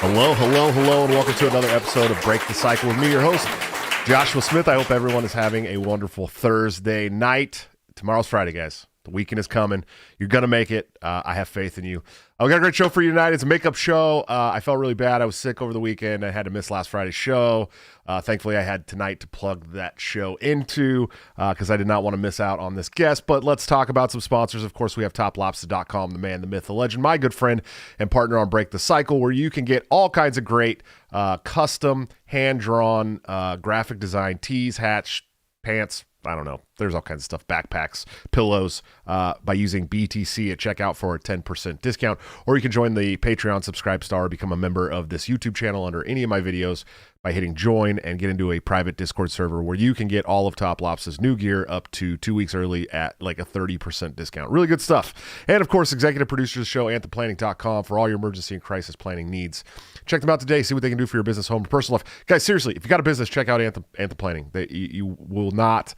Hello, and welcome to another episode of Break the Cycle with me, your host, Joshua Smith. I hope everyone is having a wonderful Thursday night. Tomorrow's Friday, guys. The weekend is coming. You're going to make it. I have faith in you. We got a great show for you tonight. It's a makeup show. I felt really bad. I was sick over the weekend. I had to miss last Friday's show. Thankfully, I had tonight to plug that show into because I did not want to miss out on this guest. But let's talk about some sponsors. Of course, we have TopLobster.com, the man, the myth, the legend, my good friend and partner on Break the Cycle, where you can get all kinds of great custom, hand-drawn graphic design tees, hats, pants, I don't know. There's all kinds of stuff, backpacks, pillows, by using BTC at checkout for a 10% discount. Or you can join the Patreon Subscribe Star or become a member of this YouTube channel under any of my videos by hitting join and get into a private Discord server where you can get all of Top Lops's new gear up to 2 weeks early at like a 30% discount. Really good stuff. And of course, executive producers of the show, AnthemPlanning.com, for all your emergency and crisis planning needs. Check them out today. See what they can do for your business, home, and personal life. Guys, seriously, if you got a business, check out Anthem Planning. You will not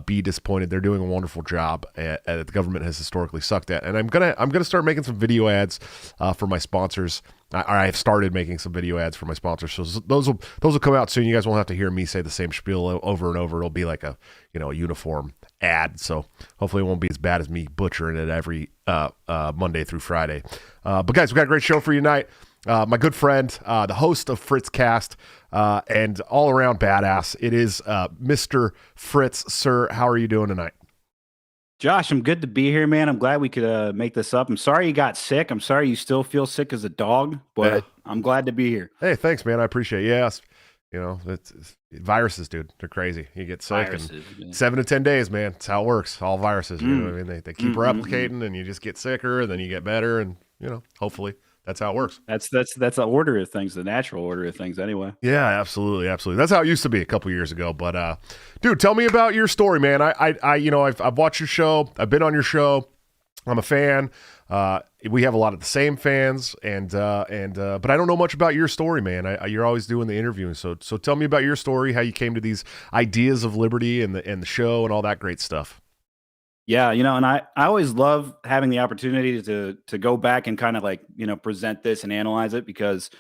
be disappointed. They're doing a wonderful job at the government has historically sucked at. And I'm gonna start making some video ads for my sponsors. I have started making some video ads for my sponsors, so those will come out soon. You guys won't have to hear me say the same spiel over and over. It'll be like a uniform ad. So hopefully it won't be as bad as me butchering it every Monday through Friday. But guys, we got a great show for you tonight. My good friend, the host of Fritzcast, and all around badass. It is Mr. Fritz. Sir, how are you doing tonight? Josh, I'm good to be here, man. I'm glad we could make this up. I'm sorry you got sick. I'm sorry you still feel sick as a dog, but I'm glad to be here. Hey, thanks, man. I appreciate it. Yes. It's viruses, dude. They're crazy. You get sick in 7 to 10 days, man. That's how it works. All viruses. You know what I mean? They keep replicating, and you just get sicker, and then you get better, and hopefully that's how it works. That's the order of things, the natural order of things, anyway. Yeah, absolutely. That's how it used to be a couple years ago. But dude, tell me about your story, man. I've watched your show. I've been on your show. I'm a fan. We have a lot of the same fans, but I don't know much about your story, man. You're always doing the interviewing, so tell me about your story, how you came to these ideas of liberty and the show and all that great stuff. Yeah, and I always love having the opportunity to go back and kind of like, present this and analyze it because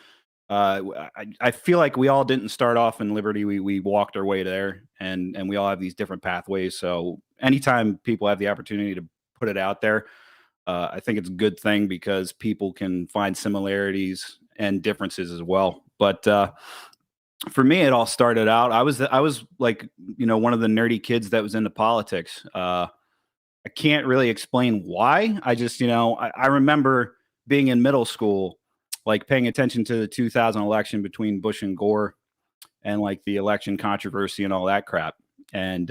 I feel like we all didn't start off in liberty. We walked our way there, and we all have these different pathways. So anytime people have the opportunity to put it out there, I think it's a good thing because people can find similarities and differences as well. But for me, it all started out. I was like, one of the nerdy kids that was into politics. I can't really explain why. I just, I remember being in middle school, like paying attention to the 2000 election between Bush and Gore and like the election controversy and all that crap. And,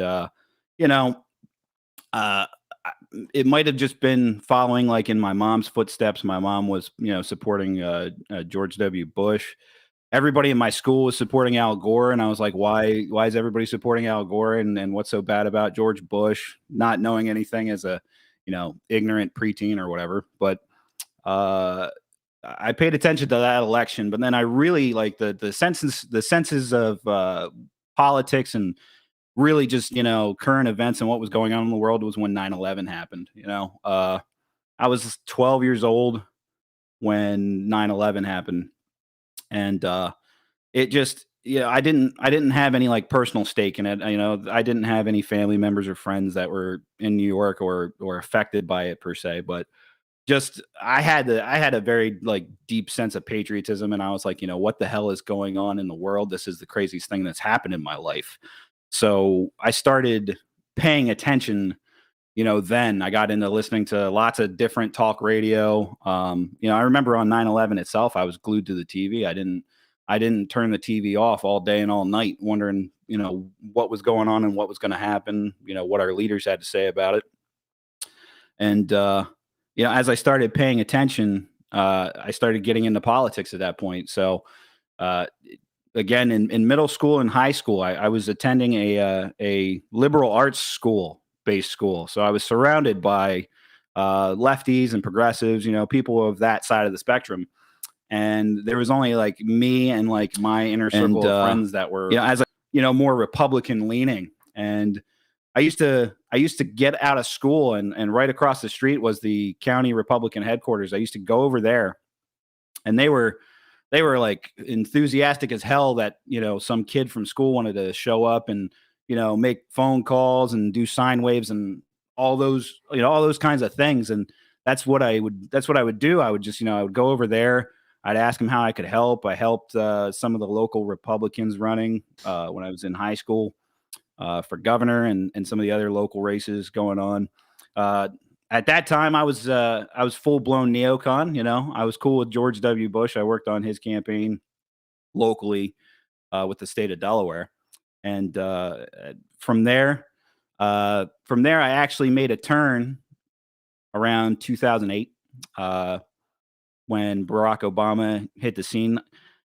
it might have just been following like in my mom's footsteps. My mom was, supporting George W. Bush. Everybody in my school was supporting Al Gore, and I was like, why is everybody supporting Al Gore, and what's so bad about George Bush? Not knowing anything as a, ignorant preteen or whatever. But I paid attention to that election, but then I really like the senses of politics and really just, current events and what was going on in the world was when 9/11 happened. I was 12 years old when 9/11 happened. And it just, I didn't have any like personal stake in it. I didn't have any family members or friends that were in New York or affected by it per se. But just I had a very like deep sense of patriotism, and I was like, what the hell is going on in the world? This is the craziest thing that's happened in my life. So I started paying attention. Then I got into listening to lots of different talk radio. I remember on 9/11 itself, I was glued to the TV. I didn't turn the TV off all day and all night, wondering, what was going on and what was going to happen, what our leaders had to say about it. And, as I started paying attention, I started getting into politics at that point. So, again, in middle school and high school, I was attending a liberal arts based school. So I was surrounded by lefties and progressives, people of that side of the spectrum. And there was only like me and like my inner circle of friends that were, more Republican leaning. And I used to get out of school and right across the street was the county Republican headquarters. I used to go over there, and they were they were like enthusiastic as hell that, some kid from school wanted to show up and, make phone calls and do sine waves and all those kinds of things. And that's what I would do. I would just, I would go over there. I'd ask them how I could help. I helped some of the local Republicans running when I was in high school for governor and some of the other local races going on. At that time, I was full blown neocon. I was cool with George W. Bush. I worked on his campaign locally with the state of Delaware, and from there, I actually made a turn around 2008 when Barack Obama hit the scene.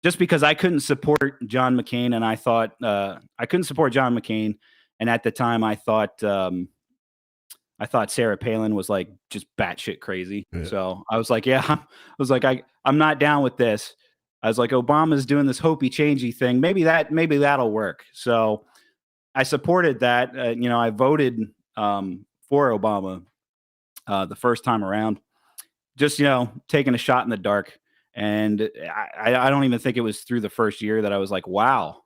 Just because I couldn't support John McCain, and I thought I couldn't support John McCain, and at the time I thought Sarah Palin was like just batshit crazy. Yeah. So I was like, I'm not down with this. I was like, Obama's doing this hopey changey thing. Maybe that'll work. So I supported that. I voted for Obama the first time around. Just taking a shot in the dark. And I don't even think it was through the first year that I was like, wow,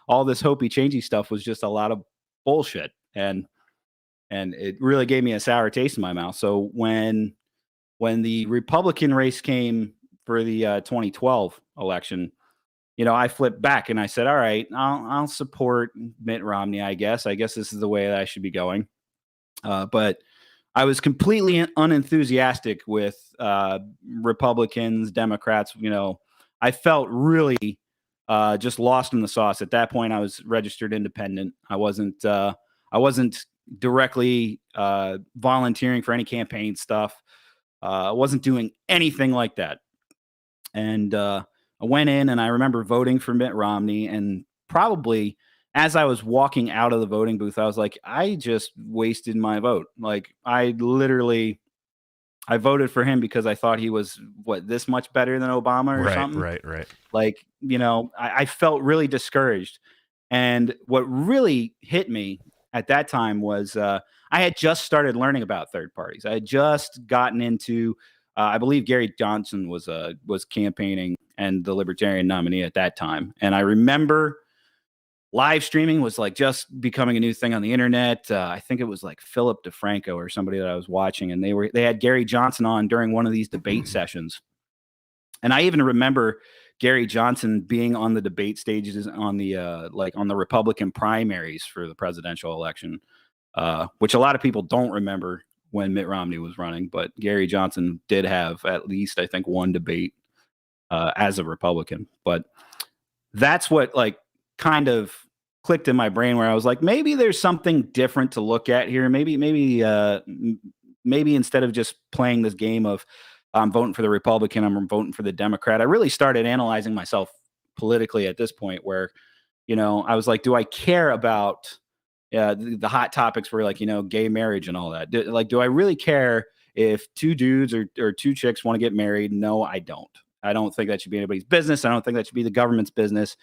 all this hopey changey stuff was just a lot of bullshit. And it really gave me a sour taste in my mouth. So when the Republican race came for the 2012 election, I flipped back and I said, all right, I'll support Mitt Romney, I guess. I guess this is the way that I should be going. But I was completely unenthusiastic with Republicans, Democrats. I felt really just lost in the sauce. At that point, I was registered independent. I wasn't directly volunteering for any campaign stuff. I wasn't doing anything like that. And I went in and I remember voting for Mitt Romney, and probably as I was walking out of the voting booth, I was like, I just wasted my vote. Like I voted for him because I thought he was this much better than Obama or something. Right. Like, I felt really discouraged. And what really hit me at that time was I had just started learning about third parties. I had just gotten into, I believe Gary Johnson was campaigning and the Libertarian nominee at that time. And I remember live streaming was like just becoming a new thing on the internet. I think it was like Philip DeFranco or somebody that I was watching, and they had Gary Johnson on during one of these debate sessions. And I even remember Gary Johnson being on the debate stages on the on the Republican primaries for the presidential election, which a lot of people don't remember when Mitt Romney was running. But Gary Johnson did have at least, I think, one debate as a Republican. But that's what kind of clicked in my brain, where I was like, maybe there's something different to look at here. Maybe instead of just playing this game of I'm voting for the Republican, I'm voting for the Democrat, I really started analyzing myself politically at this point, where, I was like, do I care about the hot topics were gay marriage and all that? Do I really care if two dudes or two chicks want to get married? No, I don't. I don't think that should be anybody's business. I don't think that should be the government's business.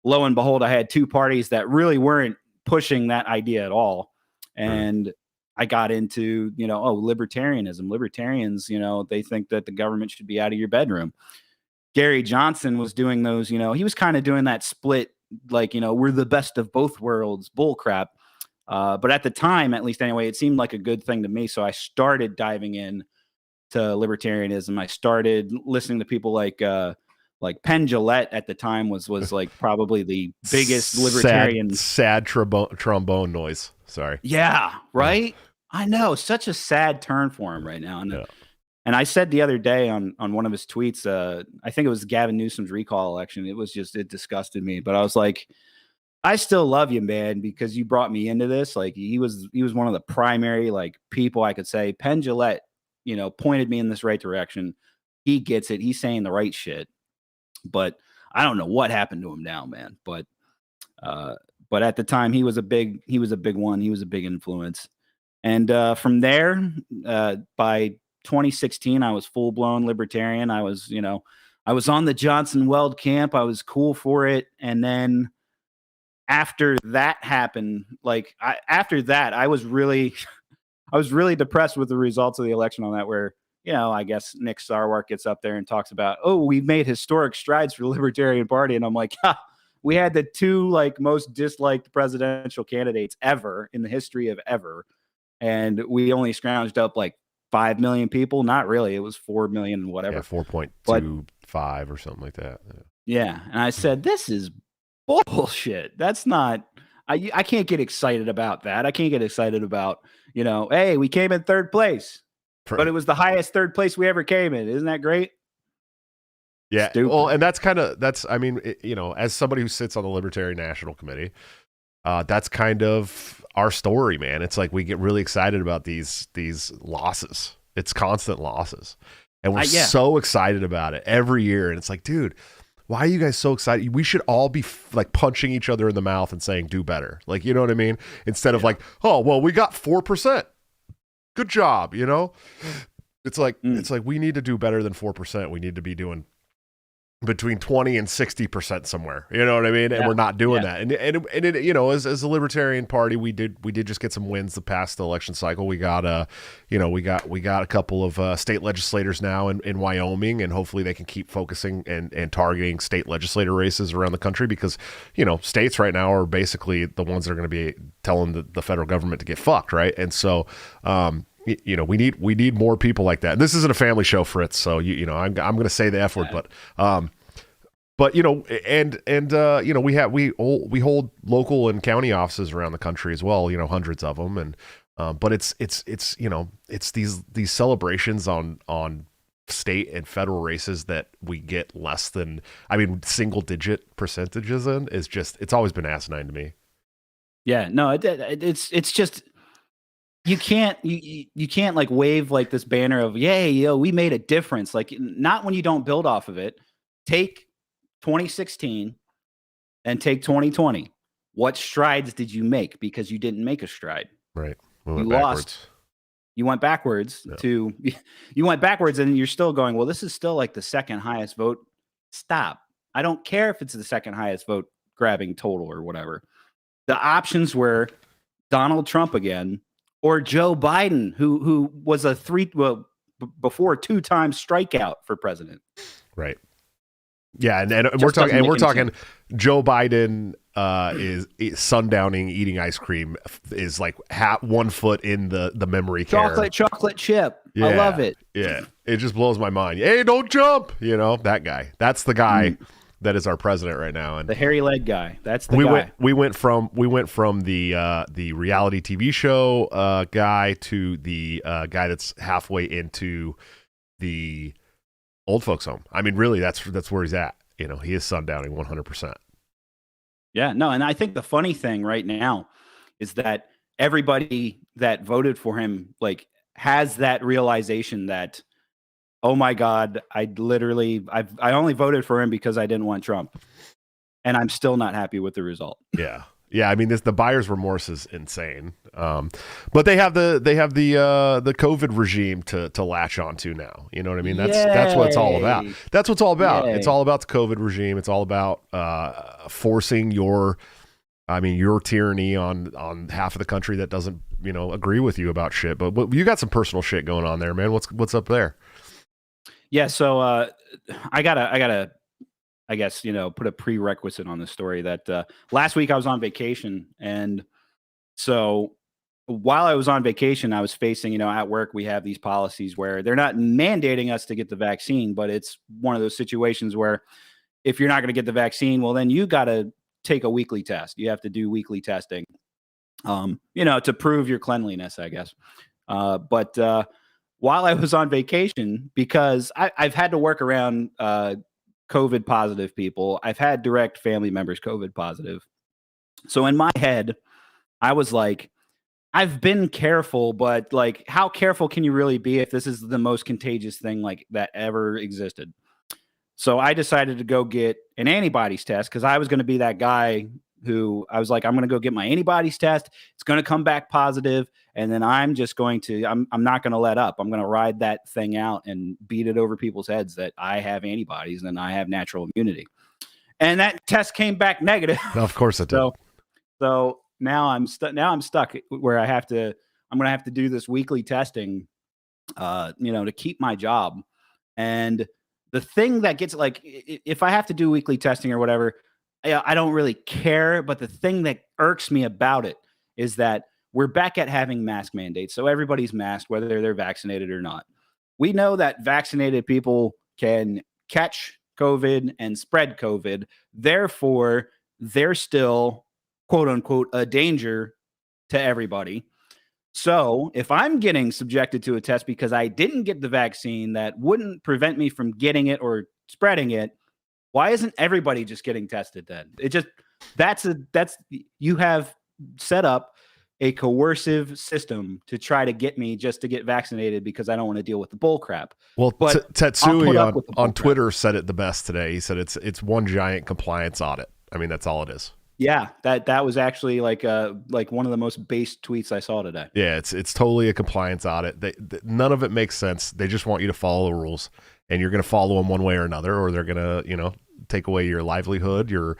Lo and behold, I had two parties that really weren't pushing that idea at all. And I got into, libertarianism. Libertarians, they think that the government should be out of your bedroom. Gary Johnson was doing those, he was kind of doing that split, we're the best of both worlds bull crap. But at the time, at least anyway, it seemed like a good thing to me. So I started diving in to libertarianism. I started listening to people like Penn Jillette at the time was like probably the biggest libertarian. Sad trombone noise. Sorry. Yeah, right? I know. Such a sad turn for him right now. And I said the other day on one of his tweets, I think it was Gavin Newsom's recall election. It disgusted me. But I was like, I still love you, man, because you brought me into this. Like he was one of the primary people I could say. Penn Jillette, pointed me in this right direction. He gets it. He's saying the right shit. But I don't know what happened to him now, man. But at the time, he was a big one. He was a big influence. And from there, by 2016, I was full blown libertarian. I was on the Johnson Weld camp. I was cool for it. And then after that happened, I was really depressed with the results of the election on that, where I guess Nick Sarwark gets up there and talks about, oh, we've made historic strides for the Libertarian Party. And I'm like, we had the two like most disliked presidential candidates ever in the history of ever. And we only scrounged up like 5 million people. Not really. It was 4 million, whatever. Yeah, 4.25 or something like that. Yeah. And I said, this is bullshit. That's not, I can't get excited about that. I can't get excited about, hey, we came in third place, but it was the highest third place we ever came in. Isn't that great? Yeah. Stupid. Well, and I mean, as somebody who sits on the Libertarian National Committee, that's kind of our story, man. It's like we get really excited about these losses. It's constant losses. And we're so excited about it every year. And it's like, dude, why are you guys so excited? We should all be like punching each other in the mouth and saying, do better. Like, you know what I mean? Instead of like, oh, well, we got 4%. Good job. It's like, we need to do better than 4%. We need to be doing between 20 and 60% somewhere, you know what I mean? And we're not doing that. And it, as a Libertarian Party, we did just get some wins the past election cycle. We got we got a couple of state legislators now in Wyoming, and hopefully they can keep focusing and targeting state legislator races around the country, because states right now are basically the ones that are going to be telling the federal government to get fucked, right? And so we need more people like that. This isn't a family show, Fritz, so I'm going to say the F word, but we hold local and county offices around the country as well, hundreds of them, and but it's these celebrations on state and federal races that we get less than, single digit percentages in, it's always been asinine to me. Yeah, no, it's just, you can't like wave like this banner of, yay, we made a difference. Like, not when you don't build off of it. Take 2016 and take 2020. What strides did you make? Because you didn't make a stride. Right. You lost. You went backwards you went backwards, and you're still going, well, this is still like the second highest vote. Stop. I don't care if it's the second highest vote grabbing total or whatever. The options were Donald Trump again, or Joe Biden, who was before 2-time strikeout for president. Right. Yeah, and we're talking Joe Biden is sundowning, eating ice cream, is like 1 foot in the memory care. Chocolate chip. Yeah, I love it. Yeah. It just blows my mind. Hey, don't jump. That guy. That's the guy that is our president right now. And the hairy leg guy. That's the guy. We went from the reality TV show guy to the guy that's halfway into the old folks home. Really, that's where he's at. He is sundowning 100%. Yeah, no, and I think the funny thing right now is that everybody that voted for him like has that realization that, oh my God, I only voted for him because I didn't want Trump, and I'm still not happy with the result. Yeah. Yeah, the buyer's remorse is insane. But they have the COVID regime to latch onto now. You know what I mean? That's what it's all about. That's what it's all about. Yay. It's all about the COVID regime. It's all about forcing your tyranny on half of the country that doesn't agree with you about shit. But you got some personal shit going on there, man. What's up there? Yeah, so I gotta I guess, put a prerequisite on the story that last week I was on vacation. And so while I was on vacation, I was facing, at work, we have these policies where they're not mandating us to get the vaccine, but it's one of those situations where if you're not going to get the vaccine, well, then you got to take a weekly test. You have to do weekly testing, to prove your cleanliness, I guess. But while I was on vacation, because I've had to work around COVID positive people. I've had direct family members COVID positive. So in my head, I was like, I've been careful, but like, how careful can you really be if this is the most contagious thing like that ever existed? So I decided to go get an antibodies test, because I was going to be that guy who I was like, I'm going to go get my antibodies test. It's going to come back positive. And then I'm just going to, I'm not going to let up. I'm going to ride that thing out and beat it over people's heads that I have antibodies and I have natural immunity. And that test came back negative. Of course it did. So now I'm stuck where I'm going to have to do this weekly testing to keep my job. And the thing that gets like, if I have to do weekly testing or whatever, I don't really care. But the thing that irks me about it is that we're back at having mask mandates. So everybody's masked, whether they're vaccinated or not. We know that vaccinated people can catch COVID and spread COVID. Therefore, they're still, quote unquote, a danger to everybody. So if I'm getting subjected to a test because I didn't get the vaccine that wouldn't prevent me from getting it or spreading it, why isn't everybody just getting tested then? It just that's you have set up a coercive system to try to get me just to get vaccinated because I don't want to deal with the bull crap. Well, But Tetsui on Twitter said it the best today. He said it's one giant compliance audit. I mean, that's all it is. Yeah, that was actually like one of the most based tweets I saw today. Yeah, it's totally a compliance audit. None of it makes sense. They just want you to follow the rules, and you're going to follow them one way or another, or they're going to take away your livelihood, your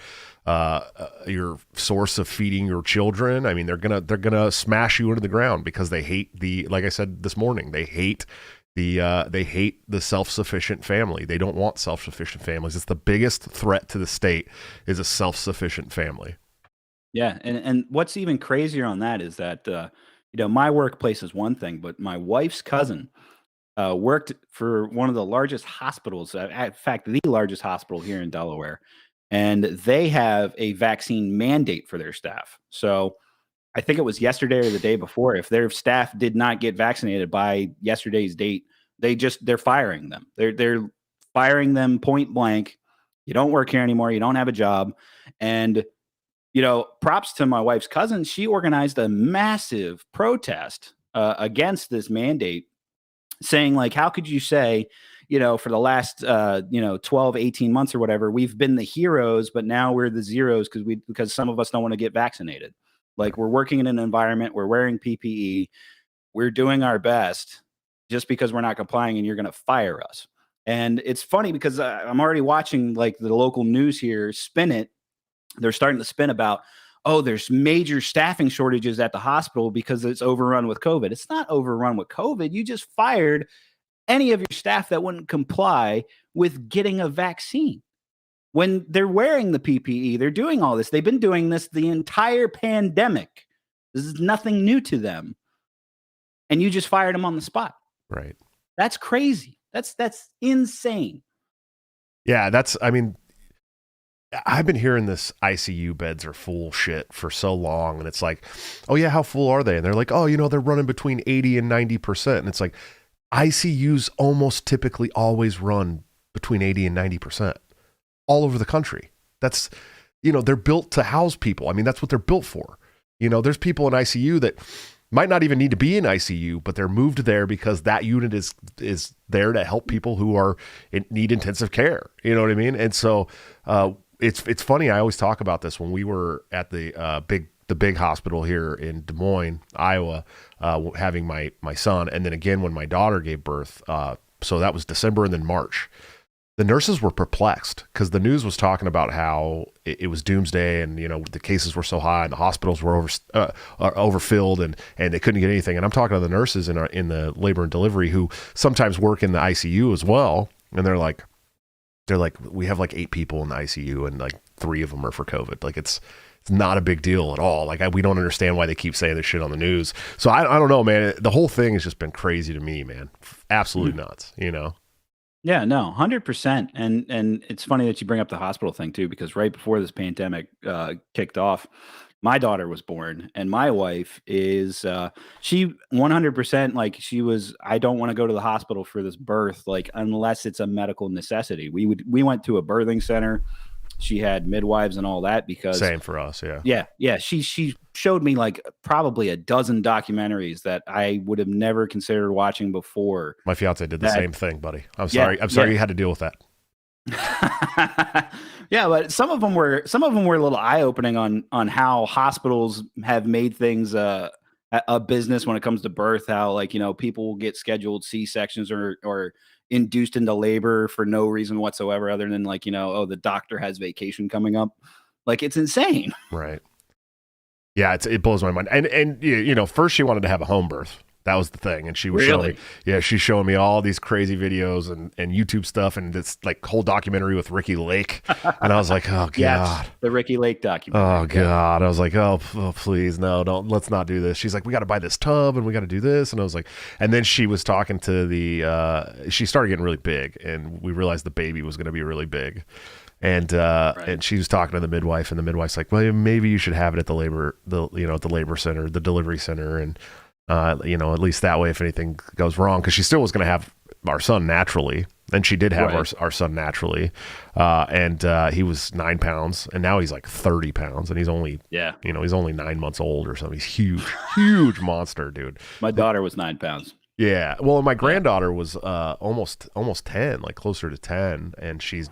source of feeding your children. I mean, they're gonna smash you into the ground because they hate like I said this morning, they hate the self-sufficient family. They don't want self-sufficient families. It's the biggest threat to the state is a self-sufficient family. Yeah, and what's even crazier on that is that my workplace is one thing, but my wife's cousin worked for one of the largest hospitals, in fact, the largest hospital here in Delaware, and they have a vaccine mandate for their staff. So I think it was yesterday or the day before. If their staff did not get vaccinated by yesterday's date, they're firing them. They're firing them point blank. You don't work here anymore. You don't have a job. And props to my wife's cousin. She organized a massive protest against this mandate, saying like, how could you say, for the last 12, 18 months or whatever, we've been the heroes, but now we're the zeros because some of us don't want to get vaccinated. Like, we're working in an environment, we're wearing PPE, we're doing our best just because we're not complying, and you're going to fire us. And it's funny because I'm already watching like the local news here spin it. They're starting to spin about, oh, there's major staffing shortages at the hospital because it's overrun with COVID. It's not overrun with COVID. You just fired any of your staff that wouldn't comply with getting a vaccine. When they're wearing the PPE, they're doing all this. They've been doing this the entire pandemic. This is nothing new to them. And you just fired them on the spot. Right. That's crazy. That's insane. Yeah, I've been hearing this ICU beds are full shit for so long. And it's like, oh yeah, how full are they? And they're like, oh, they're running between 80 and 90%. And it's like, ICUs almost typically always run between 80 and 90%. All over the country. That's, they're built to house people. I mean, that's what they're built for. There's people in ICU that might not even need to be in ICU, but they're moved there because that unit is there to help people who need intensive care. You know what I mean? And so it's funny. I always talk about this when we were at the big hospital here in Des Moines, Iowa, having my son, and then again when my daughter gave birth. So that was December and then March. The nurses were perplexed because the news was talking about how it was doomsday and, the cases were so high and the hospitals were overfilled and they couldn't get anything. And I'm talking to the nurses in the labor and delivery who sometimes work in the ICU as well. And they're like, we have like 8 people in the ICU and like 3 of them are for COVID. Like it's not a big deal at all. Like we don't understand why they keep saying this shit on the news. So I don't know, man. The whole thing has just been crazy to me, man. Absolutely nuts, Yeah, no, 100%. And it's funny that you bring up the hospital thing too, because right before this pandemic kicked off, my daughter was born, and my wife is she 100% like she was. I don't want to go to the hospital for this birth, like unless it's a medical necessity. We went to a birthing center. She had midwives and all that because same for us. Yeah. Yeah. She showed me like probably a dozen documentaries that I would have never considered watching before. My fiance did the same thing, buddy. I'm sorry you had to deal with that. Yeah, but some of them were a little eye-opening on how hospitals have made things a business when it comes to birth. How people will get scheduled C-sections or induced into labor for no reason whatsoever other than the doctor has vacation coming up. Like, it's insane. Right. Yeah, it blows my mind. And first she wanted to have a home birth. That was the thing. And she was showing me, she's showing me all these crazy videos and YouTube stuff and this like whole documentary with Ricky Lake. And I was like, oh God. Yes, the Ricky Lake documentary. Oh God. I was like, oh, please, no, let's not do this. She's like, we got to buy this tub and we got to do this. And I was like, and then she was talking to she started getting really big and we realized the baby was going to be really big. And and she was talking to the midwife and the midwife's like, well, maybe you should have it at the labor center, the delivery center. And at least that way, if anything goes wrong, because she still was going to have our son naturally, and she did have our son naturally, and he was 9 pounds, and now he's like 30 pounds, and he's only he's only 9 months old or something. He's huge monster, dude. My daughter was 9 pounds. Yeah, well, my granddaughter was almost 10, like closer to 10, and she's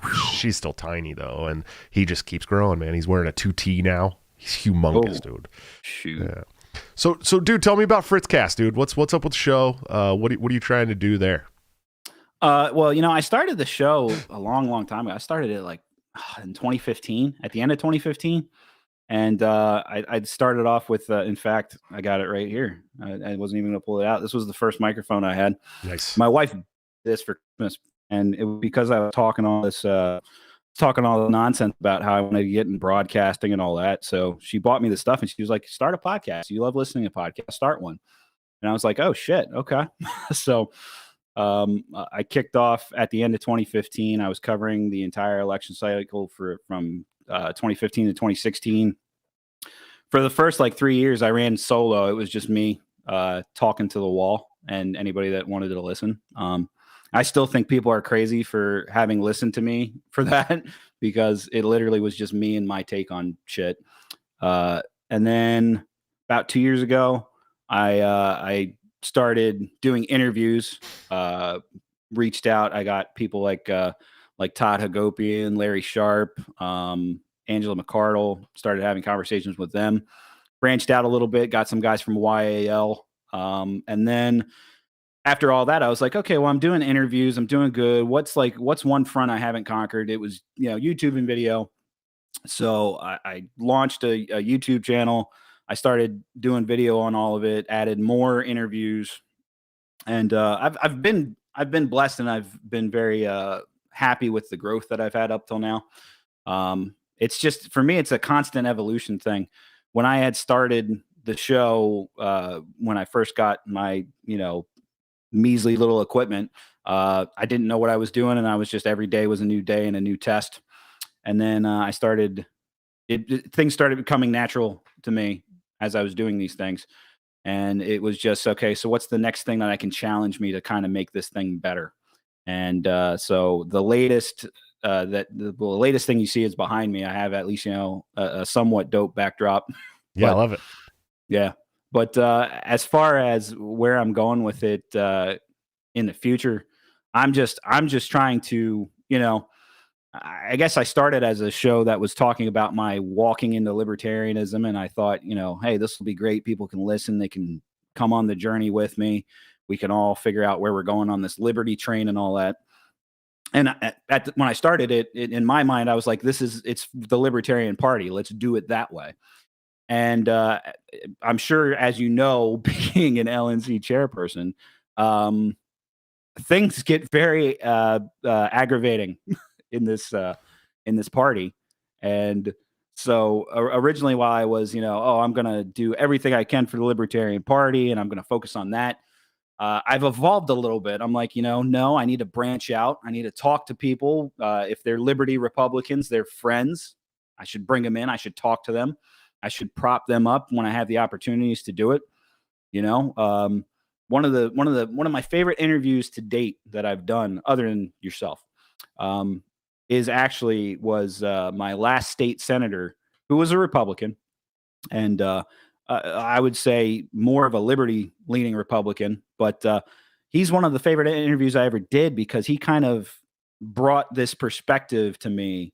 still tiny though, and he just keeps growing, man. He's wearing a 2T now. He's humongous, dude. Shoot. Yeah. So, dude, tell me about Fritzcast, dude. What's up with the show? What are you trying to do there? Well, I started the show a long time ago. I started it like in 2015, at the end of 2015. And I started off with, in fact, I got it right here. I wasn't even going to pull it out. This was the first microphone I had. Nice. My wife did this for Christmas. And it was because I was talking all the nonsense about how I wanted to get in broadcasting and all that. So she bought me the stuff and she was like, start a podcast. You love listening to podcasts, start one. And I was like, oh shit. Okay. So I kicked off at the end of 2015. I was covering the entire election cycle from 2015 to 2016. For the first like 3 years, I ran solo. It was just me talking to the wall and anybody that wanted to listen. I still think people are crazy for having listened to me for that because it literally was just me and my take on shit. And then about 2 years ago, I started doing interviews, reached out. I got people like Todd Hagopian, Larry Sharp, Angela McCardle, started having conversations with them, branched out a little bit, got some guys from YAL. And then after all that, I was like, okay, well, I'm doing interviews. I'm doing good. What's one front I haven't conquered? It was, YouTube and video. So I launched a YouTube channel. I started doing video on all of it, added more interviews. And I've been blessed and I've been very happy with the growth that I've had up till now. It's just, for me, it's a constant evolution thing. When I had started the show, when I first got my, measly little equipment, I didn't know what I was doing. And I was just, every day was a new day and a new test. And then things started becoming natural to me as I was doing these things. And it was just, okay, so what's the next thing that I can challenge me to kind of make this thing better? And so the latest thing you see is behind me. I have at least, a somewhat dope backdrop. Yeah, I love it. Yeah. But as far as where I'm going with it in the future, I'm just trying to, I guess I started as a show that was talking about my walking into libertarianism. And I thought, hey, this will be great. People can listen. They can come on the journey with me. We can all figure out where we're going on this liberty train and all that. And when I started it, in my mind, I was like, it's the Libertarian Party. Let's do it that way. And I'm sure, as you know, being an LNC chairperson, things get very aggravating in this party. And so originally, while I was, I'm going to do everything I can for the Libertarian Party and I'm going to focus on that, I've evolved a little bit. I'm like, no, I need to branch out. I need to talk to people. If they're Liberty Republicans, they're friends. I should bring them in. I should talk to them. I should prop them up when I have the opportunities to do it. One of my favorite interviews to date that I've done, other than yourself, was my last state senator, who was a Republican, and I would say more of a liberty-leaning Republican. But he's one of the favorite interviews I ever did because he kind of brought this perspective to me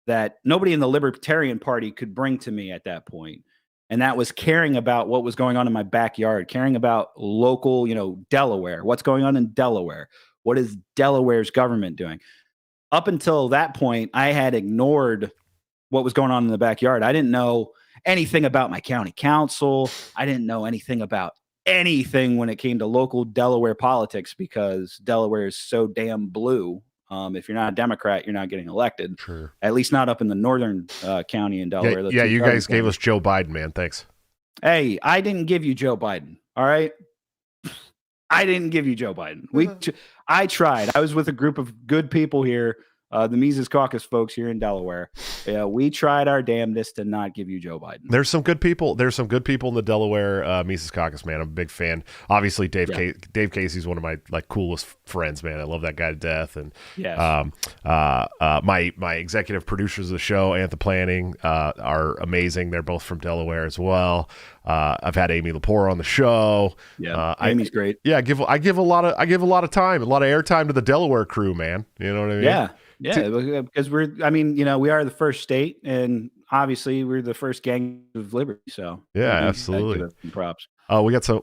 that nobody in the Libertarian Party could bring to me at that point. And that was caring about what was going on in my backyard, caring about local, Delaware, what's going on in Delaware. What is Delaware's government doing? Up until that point, I had ignored what was going on in the backyard. I didn't know anything about my county council. I didn't know anything about anything when it came to local Delaware politics because Delaware is so damn blue. If you're not a Democrat, you're not getting elected. Sure. At least not up in the northern county in Delaware. Yeah, you guys gave us Joe Biden, man. Thanks. Hey, I didn't give you Joe Biden. All right. I didn't give you Joe Biden. I tried. I was with a group of good people here, the Mises Caucus folks here in Delaware. We tried our damnedest to not give you Joe Biden. There's some good people. There's some good people in the Delaware Mises Caucus, man. I'm a big fan. Obviously, Dave Casey's one of my coolest friends, man. I love that guy to death. And my executive producers of the show, Anthem Planning, are amazing. They're both from Delaware as well. I've had Amy Lepore on the show. Yeah, Amy's great. Yeah, I give a lot of time, a lot of airtime to the Delaware crew, man. You know what I mean? Yeah, because we are the first state, and obviously we're the first gang of liberty. So yeah, absolutely. Props. Oh, we got some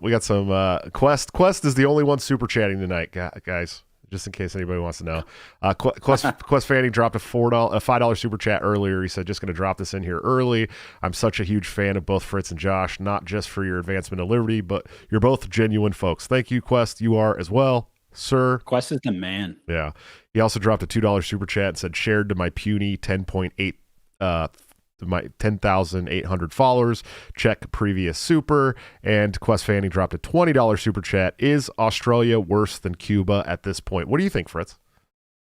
Quest is the only one super chatting tonight, guys. Just in case anybody wants to know, Quest Fanning dropped a $5 super chat earlier. He said, "Just going to drop this in here early. I'm such a huge fan of both Fritz and Josh, not just for your advancement of liberty, but you're both genuine folks. Thank you, Quest. You are as well, sir." Quest is the man. Yeah. He also dropped a $2 super chat and said, "Shared to my puny 10.8 my 10,800 followers. Check previous super." And Quest Fanning dropped a $20 super chat. Is Australia worse than Cuba at this point? What do you think, Fritz?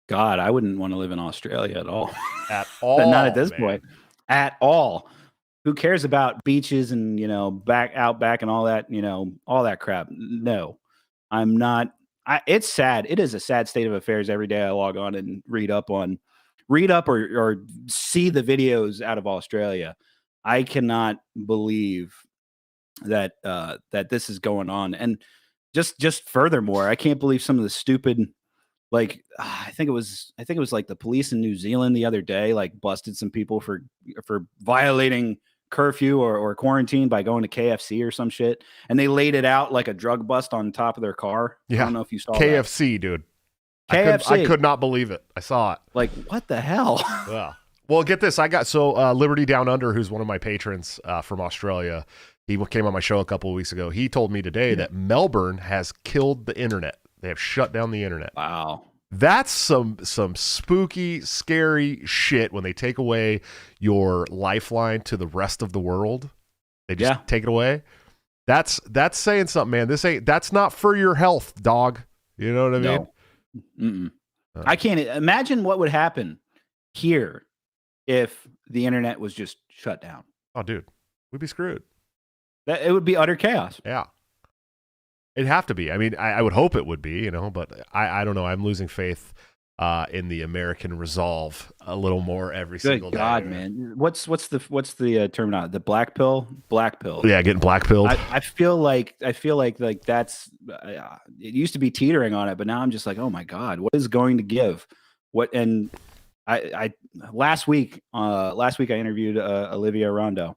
God, I wouldn't want to live in Australia at all. At all. Not at this point. At all. Who cares about beaches and, back and all that, all that crap? No, I'm not. It's sad. It is a sad state of affairs every day I log on and read up or see the videos out of Australia. I cannot believe that this is going on. And just furthermore, I can't believe some of the stupid, I think it was like the police in New Zealand the other day, busted some people for violating curfew or quarantine by going to KFC or some shit. And they laid it out like a drug bust on top of their car. Yeah. I don't know if you saw KFC, that. Dude. KFC. I could not believe it. I saw it. What the hell? Yeah. Well, get this. I got Liberty Down Under, who's one of my patrons from Australia. He came on my show a couple of weeks ago. He told me today that Melbourne has killed the internet. They have shut down the internet. Wow. That's some spooky, scary shit when they take away your lifeline to the rest of the world. They just take it away. That's saying something, man. That's not for your health, dog. You know what I mean? No. I can't imagine what would happen here if the internet was just shut down. Oh, dude, we'd be screwed. It would be utter chaos. Yeah. It'd have to be. I mean, I would hope it would be, but I don't know. I'm losing faith in the American resolve a little more every single day. God, man. What's the term now? The black pill? Black pill. Yeah, getting black pilled. I feel like that's it used to be teetering on it, but now I'm just like, oh my God, what is going to give? And I last week I interviewed Olivia Rondo.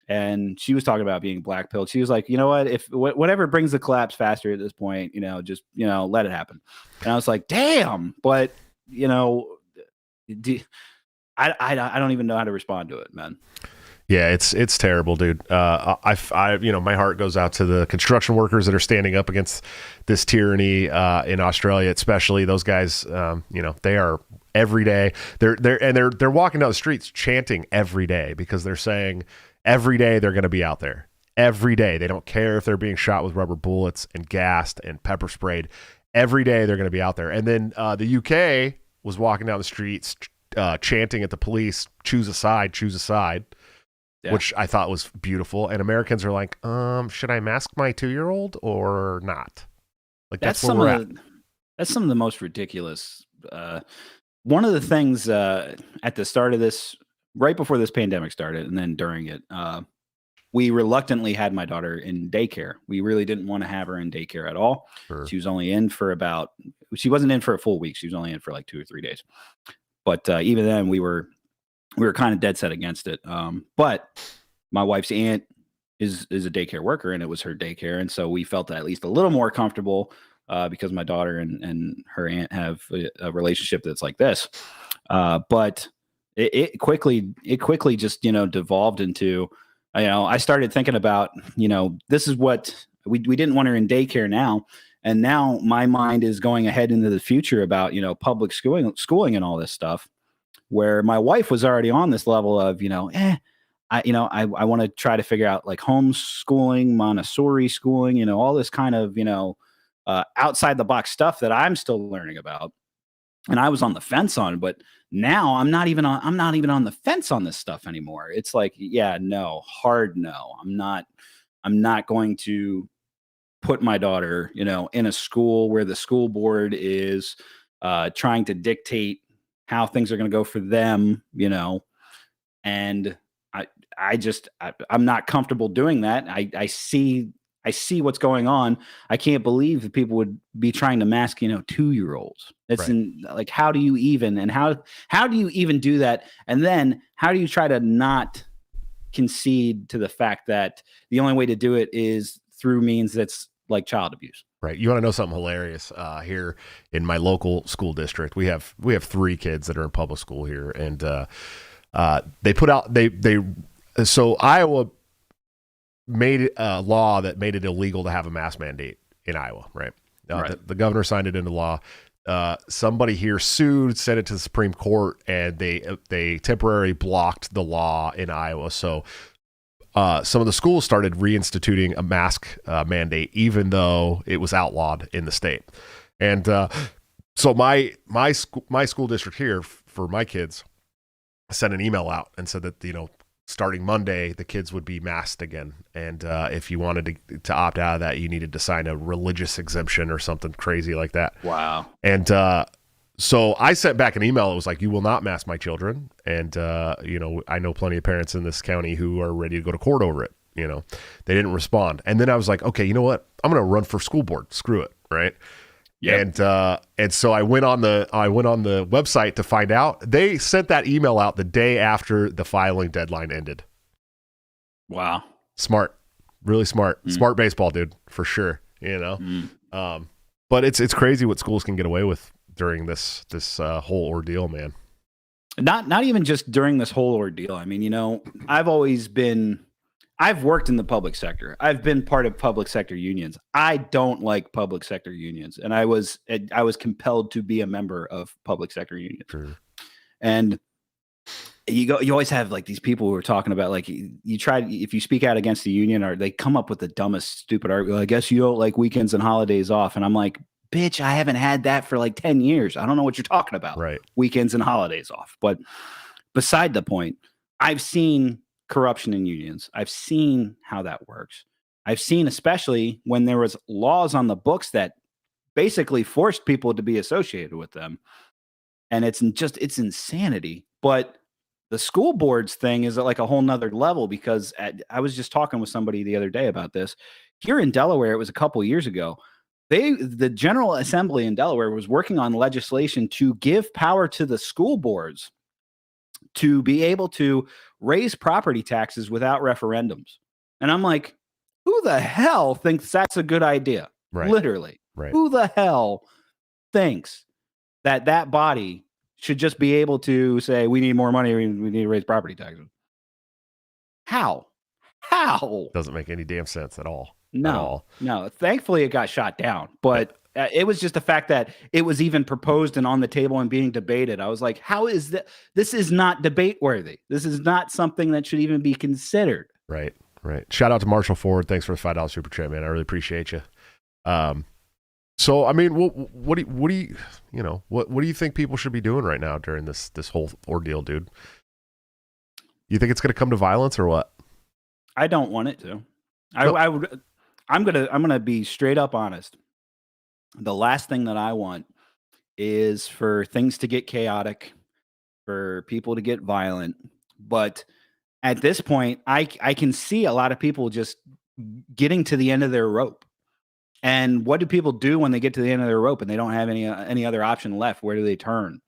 And she was talking about being black pilled. She was like, you know what? If whatever brings the collapse faster at this point, just let it happen. And I was like, damn. But I don't even know how to respond to it, man. Yeah, it's terrible, dude. My heart goes out to the construction workers that are standing up against this tyranny in Australia, especially those guys. They are every day. They're walking down the streets chanting every day because they're saying. Every day they're going to be out there. Every day. They don't care if they're being shot with rubber bullets and gassed and pepper sprayed. Every day they're going to be out there. And then the UK was walking down the streets chanting at the police, choose a side, which I thought was beautiful. And Americans are like, should I mask my 2-year-old or not? That's where we're at. That's some of the most ridiculous. One of the things at the start of this, right before this pandemic started and then during it, we reluctantly had my daughter in daycare. We really didn't want to have her in daycare at all. Sure. She was only in for she wasn't in for a full week. She was only in for 2 or 3 days. But even then we were kind of dead set against it. But my wife's aunt is a daycare worker and it was her daycare. And so we felt at least a little more comfortable because my daughter and her aunt have a relationship that's like this. But it quickly just, devolved into, I started thinking about, this is what we didn't want her in daycare now. And now my mind is going ahead into the future about, public schooling and all this stuff, where my wife was already on this level of, I want to try to figure out like homeschooling, Montessori schooling, all this kind of, outside the box stuff that I'm still learning about. And I was on the fence on it, but now I'm not even on the fence on this stuff anymore. It's like, yeah, no, hard no. I'm not going to put my daughter, in a school where the school board is trying to dictate how things are going to go for them, and I'm not comfortable doing that. I see what's going on. I can't believe that people would be trying to mask, 2-year-olds. It's Right. how do you even, and how do you even do that? And then how do you try to not concede to the fact that the only way to do it is through means that's like child abuse? Right. You want to know something hilarious? Here in my local school district, we have 3 kids that are in public school here, and they put out so Iowa made a law that made it illegal to have a mask mandate in Iowa. Right. The governor signed it into law. Somebody here sued, sent it to the Supreme Court, and they temporarily blocked the law in Iowa. So some of the schools started reinstituting a mask mandate, even though it was outlawed in the state. And so my school district here for my kids sent an email out and said that starting Monday the kids would be masked again, and if you wanted to opt out of that, you needed to sign a religious exemption or something crazy like that. Wow. And so I sent back an email. It was like, you will not mask my children. And, I know plenty of parents in this county who are ready to go to court over it. They didn't respond. And then I was like, okay, you know what? I'm going to run for school board. Screw it. Right. Yep. And so I went on the website to find out. They sent that email out the day after the filing deadline ended. Wow. Smart, really smart, smart baseball, dude, for sure. But it's crazy what schools can get away with during this whole ordeal, man. Not even just during this whole ordeal. I mean, I've worked in the public sector. I've been part of public sector unions. I don't like public sector unions, and I was compelled to be a member of public sector unions. Sure. And you always have like these people who are talking about like if you speak out against the union, or they come up with the dumbest stupid argument. I guess you don't like weekends and holidays off, and I'm like, bitch, I haven't had that for like 10 years. I don't know what you're talking about. Right. Weekends and holidays off. But beside the point, I've seen corruption in unions. I've seen how that works. I've seen, especially when there was laws on the books that basically forced people to be associated with them. And it's insanity. But the school boards thing is at like a whole nother level, because I was just talking with somebody the other day about this. Here in Delaware, it was a couple of years ago. The General Assembly in Delaware was working on legislation to give power to the school boards to be able to raise property taxes without referendums. And I'm like, who the hell thinks that's a good idea? Right. Literally. Right. Who the hell thinks that body should just be able to say, we need more money, we need to raise property taxes? How? Doesn't make any damn sense at all. No. Thankfully, it got shot down. But it was just the fact that it was even proposed and on the table and being debated. I was like, how is that? This is not debate worthy. This is not something that should even be considered. Right. Shout out to Marshall Ford. Thanks for the $5 super chat, man. I really appreciate you. So, I mean, what do you think people should be doing right now during this whole ordeal, dude? You think it's going to come to violence or what? I don't want it to. I'm gonna be straight up honest. The last thing that I want is for things to get chaotic, for people to get violent. But at this point, I can see a lot of people just getting to the end of their rope. And what do people do when they get to the end of their rope and they don't have any other option left? Where do they turn?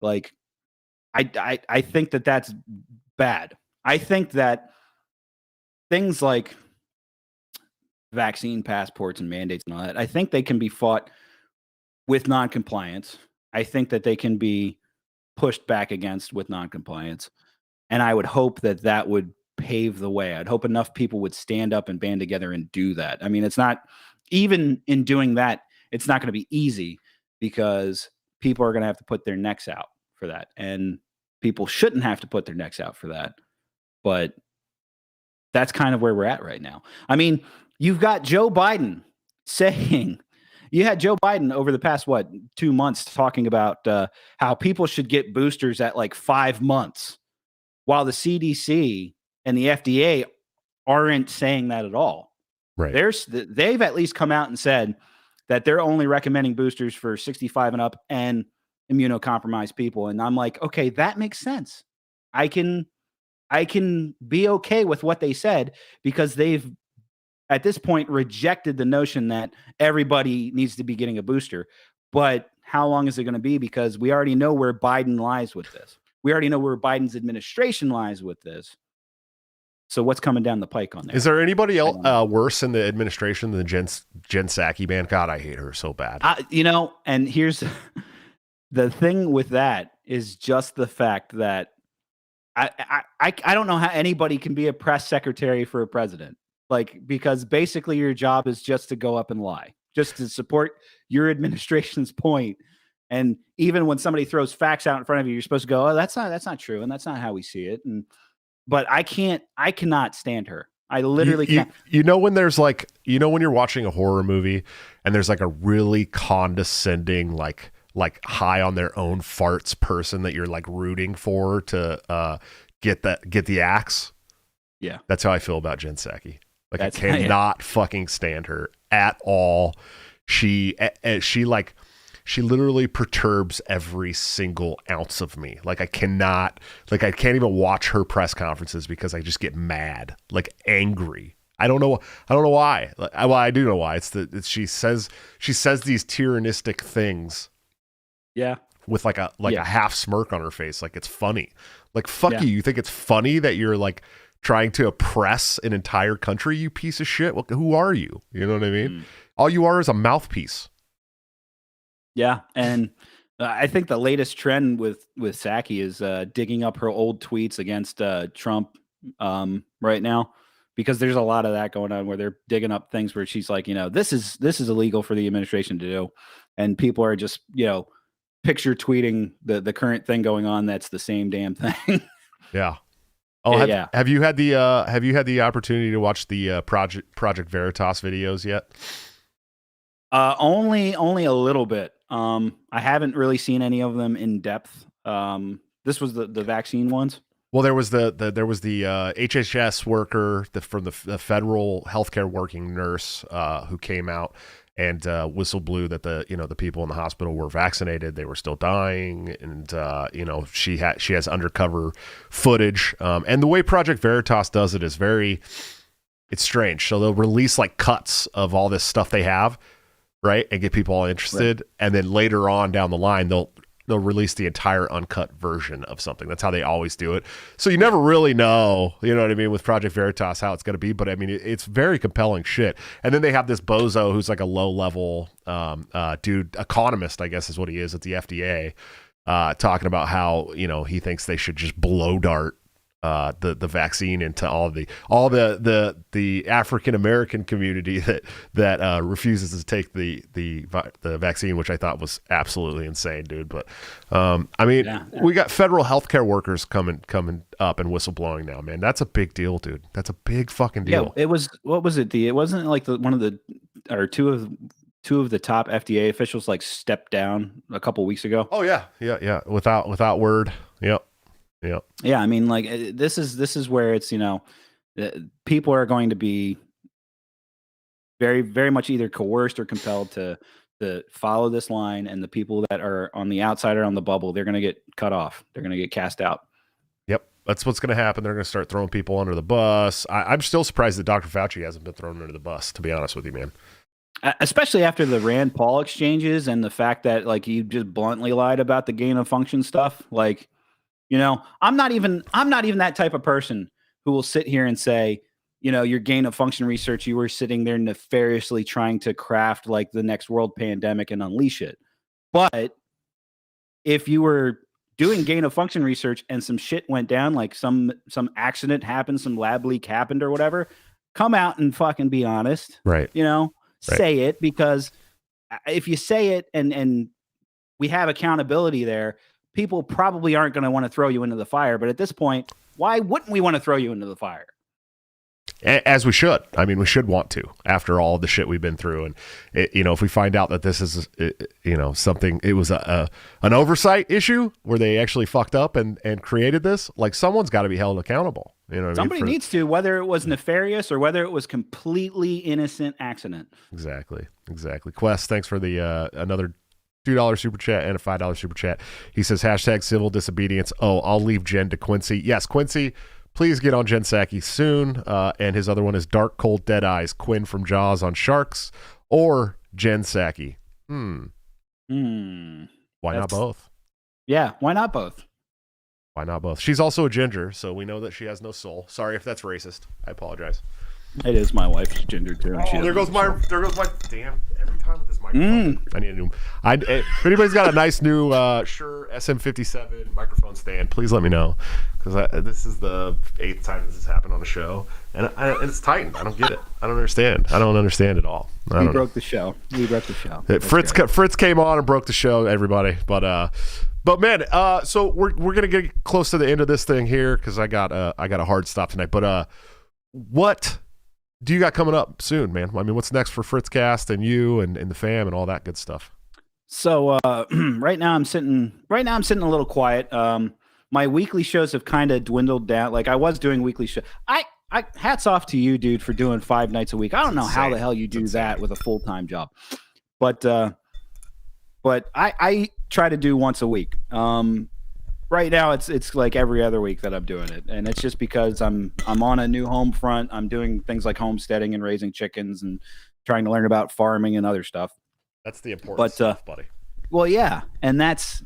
Like, I think that that's bad. I think that things like vaccine passports and mandates and all that, I think they can be fought with noncompliance. I think that they can be pushed back against with noncompliance. And I would hope that would pave the way. I'd hope enough people would stand up and band together and do that. I mean, it's not, even in doing that, it's not going to be easy because people are going to have to put their necks out for that. And people shouldn't have to put their necks out for that. But that's kind of where we're at right now. I mean, you've got Joe Biden saying, you had Joe Biden over the past, 2 months talking about how people should get boosters at like 5 months, while the CDC and the FDA aren't saying that at all. Right. They've at least come out and said that they're only recommending boosters for 65 and up and immunocompromised people. And I'm like, okay, that makes sense. I can be okay with what they said because they've, at this point, rejected the notion that everybody needs to be getting a booster. But how long is it going to be? Because we already know where Biden lies with this. We already know where Biden's administration lies with this. So what's coming down the pike on that? Is there anybody else worse in the administration than Jen Psaki, man? God, I hate her so bad. And here's the thing with that is just the fact that I don't know how anybody can be a press secretary for a president. Like, because basically your job is just to go up and lie, just to support your administration's point. And even when somebody throws facts out in front of you, you're supposed to go, oh, that's not true. And that's not how we see it. But I cannot stand her. I literally can't. When there's when you're watching a horror movie and there's like a really condescending, like high on their own farts person that you're like rooting for to get the axe. Yeah. That's how I feel about Jen Psaki. Like, I cannot fucking stand her at all. She literally perturbs every single ounce of me. Like, I can't even watch her press conferences because I just get mad, like angry. I don't know why. Well, I do know why. She says these tyrannistic things. Yeah. With like a half smirk on her face. Like, it's funny. Like, fuck you. You think it's funny that you're like trying to oppress an entire country, you piece of shit? Well, who are you? You know what I mean? All you are is a mouthpiece. Yeah, and I think the latest trend with Psaki is digging up her old tweets against Trump right now, because there's a lot of that going on where they're digging up things where she's like, this is illegal for the administration to do, and people are just picture tweeting the current thing going on. That's the same damn thing. Yeah. Oh, have you had the opportunity to watch the Project Veritas videos yet? Only a little bit. I haven't really seen any of them in depth. This was the vaccine ones. Well, there was the HHS worker from the federal healthcare working nurse who came out and whistle blew that the people in the hospital were vaccinated. They were still dying, and she has undercover footage. And the way Project Veritas does it is it's strange. So they'll release like cuts of all this stuff they have, right, and get people all interested, right. And then later on down the line they'll release the entire uncut version of something. That's how they always do it. So you never really know, you know what I mean, with Project Veritas, how it's going to be. But I mean, it's very compelling shit. And then they have this bozo who's like a low level dude, economist, I guess is what he is at the FDA, talking about how, he thinks they should just blow dart the vaccine into all the African American community that refuses to take the vaccine, which I thought was absolutely insane, dude. But we got federal healthcare workers coming up and whistleblowing now, man. That's a big deal, dude. That's a big fucking deal. Yeah, it was. What was it? It wasn't like two of the top FDA officials like stepped down a couple weeks ago. Oh yeah. Without word. Yep. Yeah. Yeah. I mean, like this is where it's, people are going to be very, very much either coerced or compelled to follow this line. And the people that are on the outside or on the bubble, they're going to get cut off. They're going to get cast out. Yep. That's what's going to happen. They're going to start throwing people under the bus. I'm still surprised that Dr. Fauci hasn't been thrown under the bus, to be honest with you, man. Especially after the Rand Paul exchanges and the fact that like he just bluntly lied about the gain of function stuff. Like, I'm not even that type of person who will sit here and say, your gain of function research, you were sitting there nefariously trying to craft like the next world pandemic and unleash it. But if you were doing gain of function research and some shit went down, like some accident happened, some lab leak happened or whatever, come out and fucking be honest. Right. Say it, because if you say it and we have accountability there, people probably aren't going to want to throw you into the fire. But at this point, why wouldn't we want to throw you into the fire? As we should. I mean, we should want to, after all the shit we've been through. And, if we find out that this is, something, it was an oversight issue where they actually fucked up and created this, like, someone's got to be held accountable. Somebody needs to, whether it was nefarious or whether it was completely innocent accident. Exactly. Quest, thanks for the another $2 super chat and a $5 super chat. He says, #civil disobedience. Oh, I'll leave Jen to Quincy. Yes, Quincy, please get on Jen Psaki soon. And his other one is Dark Cold Dead Eyes, Quinn from Jaws on Sharks, or Jen Psaki. Why not both? Yeah, why not both? Why not both? She's also a ginger, so we know that she has no soul. Sorry if that's racist. I apologize. It is my wife's ginger too. Oh, there goes my damn. Every time with this microphone, I need a new. If anybody's got a nice new Shure SM57 microphone stand, please let me know, because this is the 8th time this has happened on the show, and it's tightened. I don't get it. I don't understand. I don't understand at all. We broke the show. Fritz came on and broke the show, everybody. But man, so we're gonna get close to the end of this thing here, because I got a hard stop tonight. But what do you got coming up soon, man? I mean, what's next for Fritzcast and you and the fam and all that good stuff? So right now I'm sitting a little quiet. My weekly shows have kind of dwindled down. Like, I was doing weekly show. I hats off to you, dude, for doing 5 nights a week. I don't know how the hell you do that with a full-time job, but I try to do once a week. Right now it's like every other week that I'm doing it, and it's just because I'm on a new home front. I'm doing things like homesteading and raising chickens and trying to learn about farming and other stuff. That's the important stuff, buddy. Well, yeah, and that's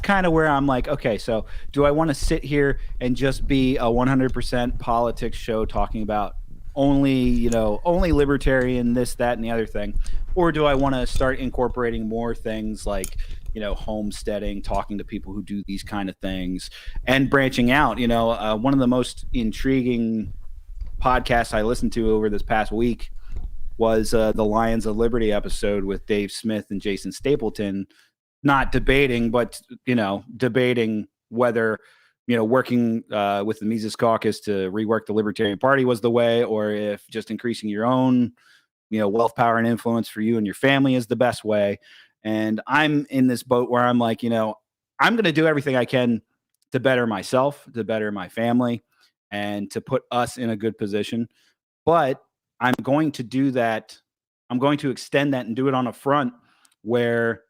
kind of where I'm like, okay, so do I want to sit here and just be a 100% politics show talking about only libertarian, this, that, and the other thing, or do I want to start incorporating more things like homesteading, talking to people who do these kind of things, and branching out? One of the most intriguing podcasts I listened to over this past week was the Lions of Liberty episode with Dave Smith and Jason Stapleton, not debating, but debating whether working with the Mises Caucus to rework the Libertarian Party was the way, or if just increasing your own wealth, power, and influence for you and your family is the best way. And I'm in this boat where I'm like, I'm going to do everything I can to better myself, to better my family, and to put us in a good position. But I'm going to do that. I'm going to extend that and do it on a front where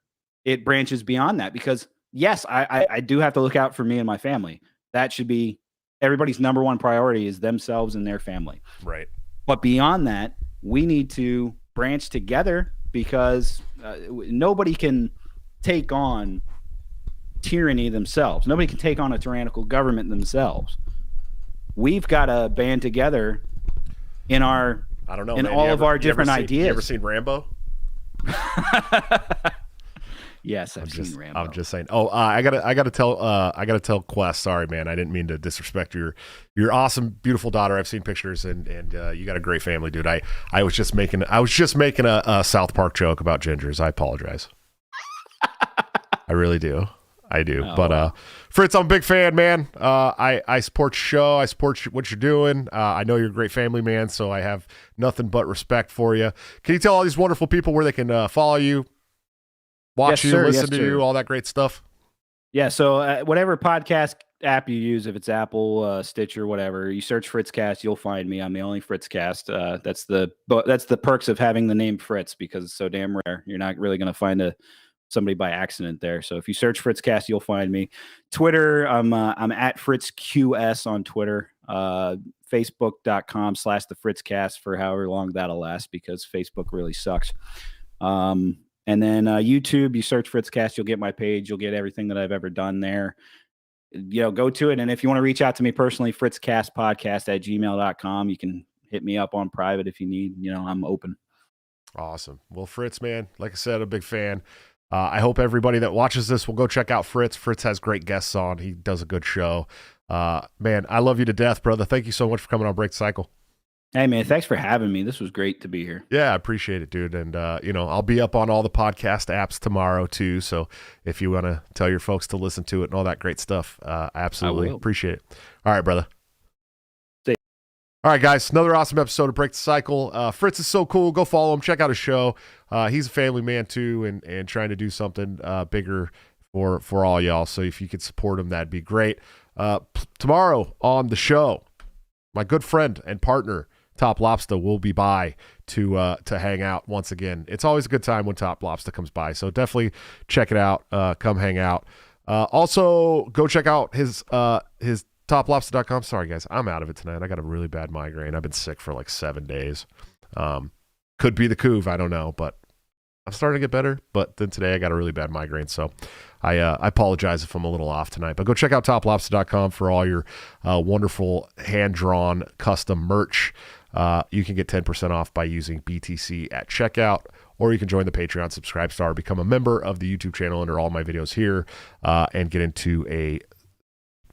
it branches beyond that, because yes, I do have to look out for me and my family. That should be everybody's number one priority, is themselves and their family. Right. But beyond that, we need to branch together, because nobody can take on tyranny themselves. Nobody can take on a tyrannical government themselves. We've got to band together in our, I don't know, in all of our different ideas. You ever seen Rambo? Yes, I've seen Rambo. I'm just saying. Oh, I gotta tell Quest. Sorry, man. I didn't mean to disrespect your awesome, beautiful daughter. I've seen pictures, and you got a great family, dude. I was just making a South Park joke about gingers. I apologize. I really do. I do. Oh, but wow. Fritz, I'm a big fan, man. I support your show. I support what you're doing. I know you're a great family man, so I have nothing but respect for you. Can you tell all these wonderful people where they can follow you, watch you, listen to you, all that great stuff? Yeah, so whatever podcast app you use, if it's Apple, Stitcher, whatever, you search Fritzcast, you'll find me. I'm the only Fritzcast. That's the perks of having the name Fritz, because it's so damn rare. You're not really going to find somebody by accident there. So if you search Fritzcast, you'll find me. Twitter, I'm at FritzQS on Twitter. Facebook.com/the Fritzcast for however long that'll last, because Facebook really sucks. And then YouTube, you search Fritzcast, you'll get my page. You'll get everything that I've ever done there. Go to it. And if you want to reach out to me personally, fritzcastpodcast@gmail.com. You can hit me up on private if you need. I'm open. Awesome. Well, Fritz, man, like I said, a big fan. I hope everybody that watches this will go check out Fritz. Fritz has great guests on. He does a good show. Man, I love you to death, brother. Thank you so much for coming on Break the Cycle. Hey, man, thanks for having me. This was great to be here. Yeah, I appreciate it, dude. And, I'll be up on all the podcast apps tomorrow, too. So if you want to tell your folks to listen to it and all that great stuff, I absolutely appreciate it. All right, brother. See. All right, guys, another awesome episode of Break the Cycle. Fritz is so cool. Go follow him. Check out his show. He's a family man, too, and trying to do something bigger for all y'all. So if you could support him, that'd be great. Tomorrow on the show, my good friend and partner, Top Lobster, will be by to hang out once again. It's always a good time when Top Lobster comes by, so definitely check it out. Come hang out. Also, go check out his toplobster.com. Sorry, guys, I'm out of it tonight. I got a really bad migraine. I've been sick for like 7 days. Could be the couve, I don't know, but I'm starting to get better. But then today I got a really bad migraine, so I apologize if I'm a little off tonight. But go check out toplobster.com for all your wonderful hand-drawn custom merch. You can get 10% off by using BTC at checkout, or you can join the Patreon Subscribe Star, become a member of the YouTube channel under all my videos here, and get into a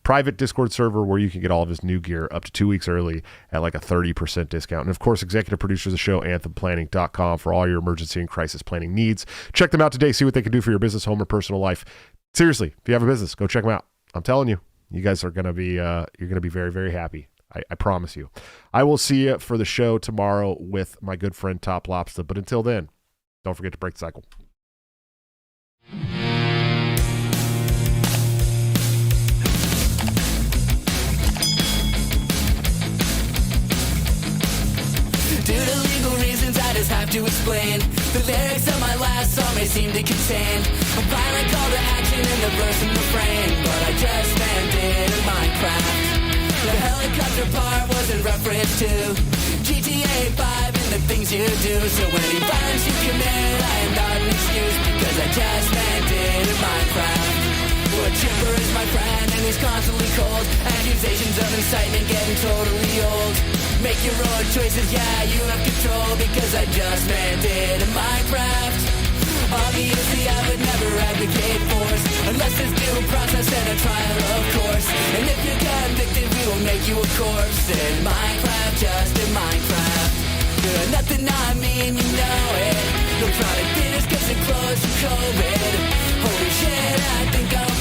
private Discord server where you can get all of his new gear up to 2 weeks early at like a 30% discount. And of course, executive producers of the show, anthemplanning.com, for all your emergency and crisis planning needs. Check them out today. See what they can do for your business, home, or personal life. Seriously, if you have a business, go check them out. I'm telling you, you guys are going to be, you're going to be very, very happy. I promise you. I will see you for the show tomorrow with my good friend Top Lobster. But until then, don't forget to break the cycle. Due to legal reasons, I just have to explain. The lyrics of my last song may seem to contain a violent call to action in the verse and refrain, but I just meant it in Minecraft. The helicopter part was in reference to GTA 5 and the things you do. So any violence you commit, I am not an excuse, because I just meant it in Minecraft. Well, Chipper is my friend and he's constantly cold. Accusations of incitement getting totally old. Make your own choices, yeah, you have control, because I just meant it in Minecraft. Obviously I would never advocate force, unless there's due process and a trial, of course. And if you're convicted, we will make you a corpse in Minecraft, just in Minecraft. Nothing I mean, you know it. No product dinners cause it closed from COVID. Holy shit, I think I'm